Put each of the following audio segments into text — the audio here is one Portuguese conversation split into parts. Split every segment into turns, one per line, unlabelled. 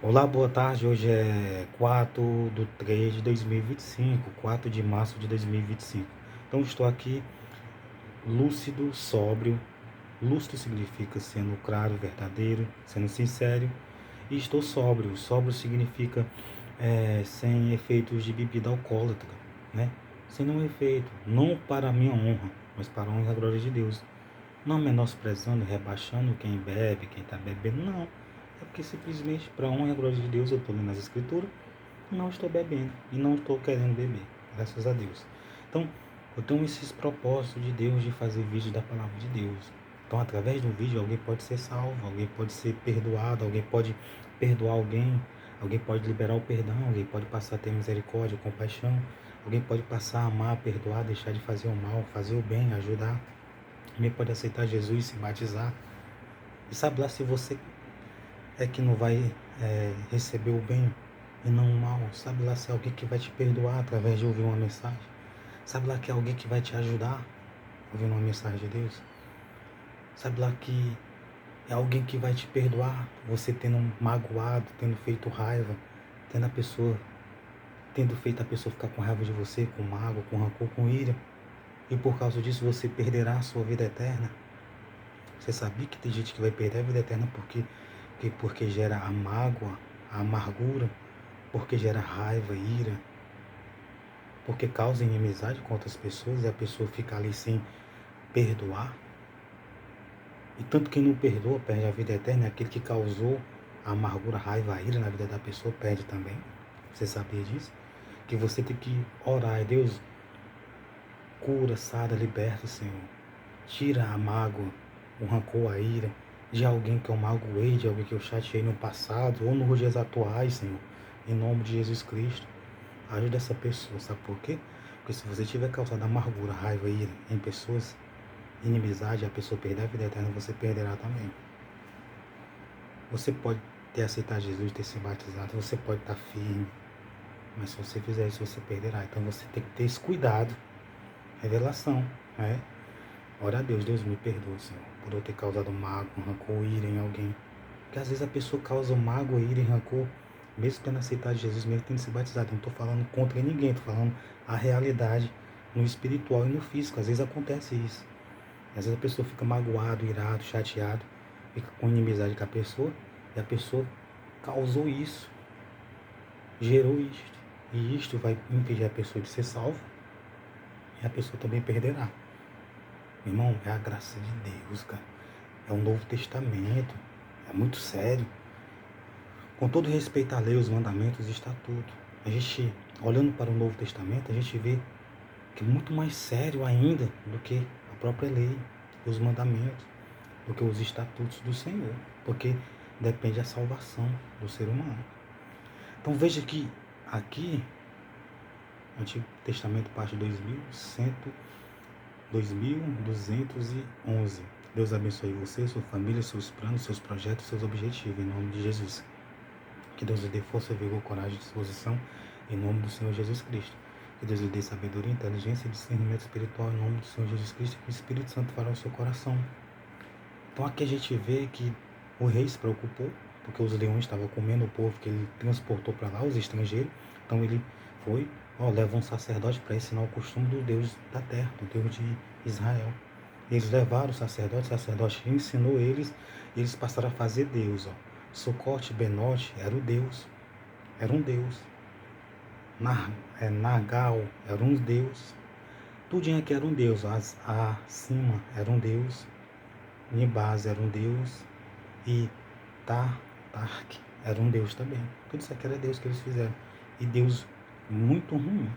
Olá, boa tarde. Hoje é 4/3 de 2025, 4 de março de 2025. Então, estou aqui lúcido, sóbrio. Lúcido significa sendo claro, verdadeiro, sendo sincero. E estou sóbrio. Sóbrio significa sem efeitos de bebida alcoólatra, né? Sem nenhum efeito. Não para a minha honra, mas para a honra e a glória de Deus. Não menosprezando, rebaixando quem bebe, quem está bebendo, não. É porque simplesmente, para a honra e a glória de Deus, eu estou lendo as Escrituras, não estou bebendo e não estou querendo beber, graças a Deus. Então, eu tenho esses propósitos de Deus de fazer vídeo da palavra de Deus. Então, através do vídeo, alguém pode ser salvo, alguém pode ser perdoado, alguém pode perdoar alguém pode liberar o perdão, alguém pode passar a ter misericórdia, compaixão, alguém pode passar a amar, perdoar, deixar de fazer o mal, fazer o bem, ajudar. Alguém pode aceitar Jesus, se batizar. E sabe lá se você é que não vai receber o bem e não o mal. Sabe lá se é alguém que vai te perdoar através de ouvir uma mensagem. Sabe lá que é alguém que vai te ajudar ouvindo uma mensagem de Deus. Sabe lá que é alguém que vai te perdoar, você tendo magoado, tendo feito raiva, tendo feito a pessoa ficar com raiva de você, com mágoa, com rancor, com ira. E por causa disso você perderá a sua vida eterna. Você sabia que tem gente que vai perder a vida eterna porque gera a mágoa, a amargura, porque gera raiva, ira, porque causa inimizade com outras pessoas e a pessoa fica ali sem perdoar. E tanto quem não perdoa perde a vida eterna, e aquele que causou a amargura, a raiva, a ira na vida da pessoa perde também. Você sabia disso? Que você tem que orar, e Deus cura, sara, liberta, Senhor. Tira a mágoa, o rancor, a ira de alguém que eu magoei, de alguém que eu chateei no passado ou nos dias atuais, Senhor. Em nome de Jesus Cristo. Ajuda essa pessoa, sabe por quê? Porque se você tiver causado amargura, raiva e ira em pessoas, inimizade, a pessoa perder a vida eterna, você perderá também. Você pode ter aceitado Jesus, ter se batizado, você pode estar firme, mas se você fizer isso, você perderá. Então você tem que ter esse cuidado. Revelação, né? Ora a Deus, Deus me perdoa, Senhor, por eu ter causado mágoa, rancor, ira em alguém. Porque às vezes a pessoa causa mágoa, ira e rancor, mesmo tendo aceitado Jesus, mesmo tendo se batizado. Eu não estou falando contra ninguém, estou falando a realidade no espiritual e no físico. Às vezes acontece isso. Às vezes a pessoa fica magoado, irado, chateado, fica com inimizade com a pessoa, e a pessoa causou isso, gerou isto. E isto vai impedir a pessoa de ser salva, e a pessoa também perderá. Irmão, é a graça de Deus, cara. É um Novo Testamento. É muito sério. Com todo respeito à lei, os mandamentos e estatutos, a gente, olhando para o Novo Testamento, a gente vê que é muito mais sério ainda do que a própria lei, os mandamentos, do que os estatutos do Senhor, porque depende da salvação do ser humano. Então veja que aqui, Antigo Testamento, parte 2211. Deus abençoe você, sua família, seus planos, seus projetos, seus objetivos, em nome de Jesus. Que Deus lhe dê força, vigor, coragem e disposição, em nome do Senhor Jesus Cristo. Que Deus lhe dê sabedoria, inteligência e discernimento espiritual, em nome do Senhor Jesus Cristo, que o Espírito Santo fará o seu coração. Então aqui a gente vê que o rei se preocupou, porque os leões estavam comendo o povo que ele transportou para lá, os estrangeiros. Então ele foi, leva um sacerdote para ensinar o costume do Deus da terra, do Deus de Israel. Eles levaram o sacerdote ensinou eles, e eles passaram a fazer Deus. Sucote, Benote era o Deus, era um Deus. Nagal era um Deus. Tudinho aqui era um Deus. Acima era um Deus. Nibaz era um Deus. E Tark era um Deus também. Tudo isso aqui era Deus que eles fizeram. E Deus muito ruim.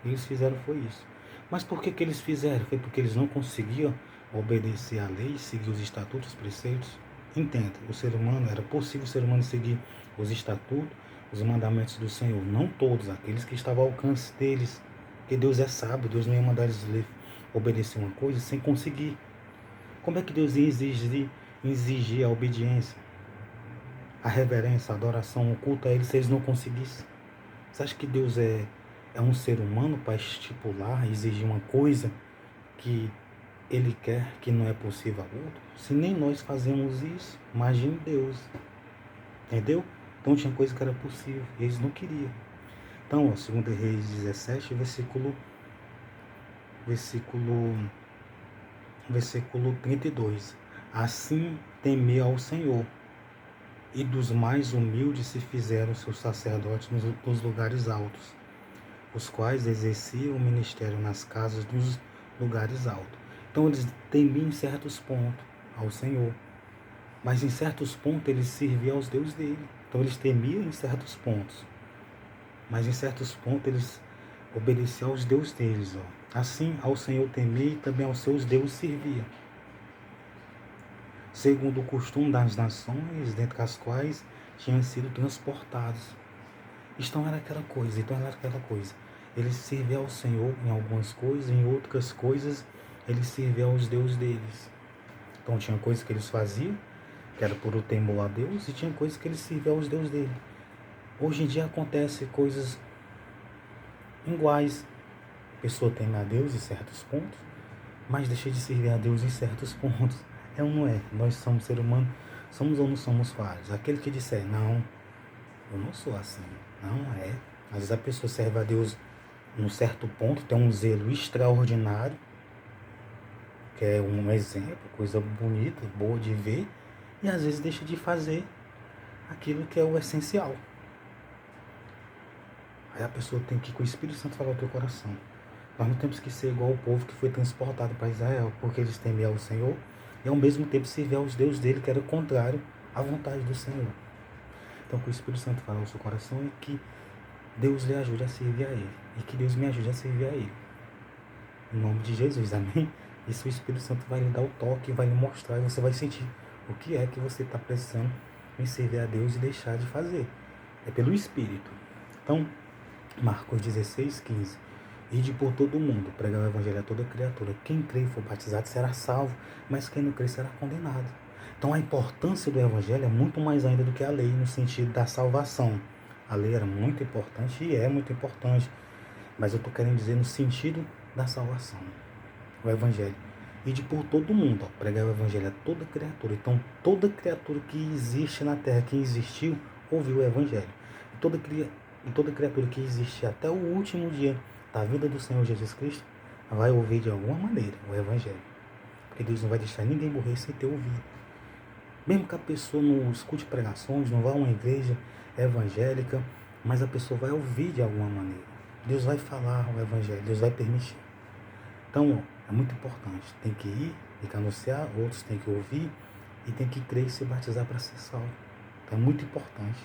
Eles fizeram foi isso. Mas por que eles fizeram? Foi porque eles não conseguiam obedecer à lei, seguir os estatutos, os preceitos. Entenda, o ser humano, era possível o ser humano seguir os estatutos, os mandamentos do Senhor. Não todos, aqueles que estavam ao alcance deles. Porque Deus é sábio, Deus não ia mandar eles obedecer uma coisa sem conseguir. Como é que Deus ia exigir a obediência, a reverência, a adoração, o culto a eles se eles não conseguissem? Você acha que Deus é um ser humano para estipular, exigir uma coisa que ele quer que não é possível a outro? Se nem nós fazemos isso, imagine Deus. Entendeu? Então tinha coisa que era possível, e eles não queriam. Então, ó, 2 Reis 17, versículo 32. Assim temei ao Senhor, e dos mais humildes se fizeram seus sacerdotes nos lugares altos, os quais exerciam o ministério nas casas dos lugares altos. Então eles temiam em certos pontos ao Senhor, mas em certos pontos eles serviam aos deuses dele. Então eles temiam em certos pontos, mas em certos pontos eles obedeciam aos deuses deles. Ó. Assim ao Senhor temia e também aos seus deuses servia, segundo o costume das nações, dentre as quais tinham sido transportados. Então era aquela coisa. Eles serviam ao Senhor em algumas coisas, em outras coisas eles serviam aos deuses deles. Então tinha coisas que eles faziam, que era por o temor a Deus, e tinha coisas que eles serviam aos deuses dele. Hoje em dia acontece coisas iguais. A pessoa teme a Deus em certos pontos, mas deixa de servir a Deus em certos pontos. É ou não é? Nós somos seres humanos, somos ou não somos falhos? Aquele que disser, não, eu não sou assim, não é. Às vezes a pessoa serve a Deus num certo ponto, tem um zelo extraordinário, que é um exemplo, coisa bonita, boa de ver, e às vezes deixa de fazer aquilo que é o essencial. Aí a pessoa tem que ir com o Espírito Santo falar ao teu coração. Nós não temos que ser igual ao povo que foi transportado para Israel, porque eles temiam o Senhor e ao mesmo tempo serviam aos deuses dele, que era contrário à vontade do Senhor. Então, que o Espírito Santo fala ao seu coração e que Deus lhe ajude a servir a Ele. E que Deus me ajude a servir a Ele. Em nome de Jesus, amém? Isso o Espírito Santo vai lhe dar o toque, vai lhe mostrar, e você vai sentir o que é que você está precisando em servir a Deus e deixar de fazer. É pelo Espírito. Então, Marcos 16, 15. Ide por todo o mundo, pregar o evangelho a toda criatura. Quem crê e for batizado será salvo, mas quem não crê será condenado. Então a importância do evangelho é muito mais ainda do que a lei, no sentido da salvação. A lei era muito importante e é muito importante, mas eu estou querendo dizer no sentido da salvação. O evangelho. Ide por todo o mundo, ó, pregar o evangelho a toda criatura. Então toda criatura que existe na terra, que existiu, ouviu o evangelho. E toda criatura que existe até o último dia da vida do Senhor Jesus Cristo vai ouvir de alguma maneira o evangelho. Porque Deus não vai deixar ninguém morrer sem ter ouvido. Mesmo que a pessoa não escute pregações, não vá a uma igreja evangélica, mas a pessoa vai ouvir de alguma maneira. Deus vai falar o evangelho, Deus vai permitir. Então, é muito importante. Tem que ir, tem que anunciar, outros têm que ouvir e tem que crer e se batizar para ser salvo. Então, é muito importante.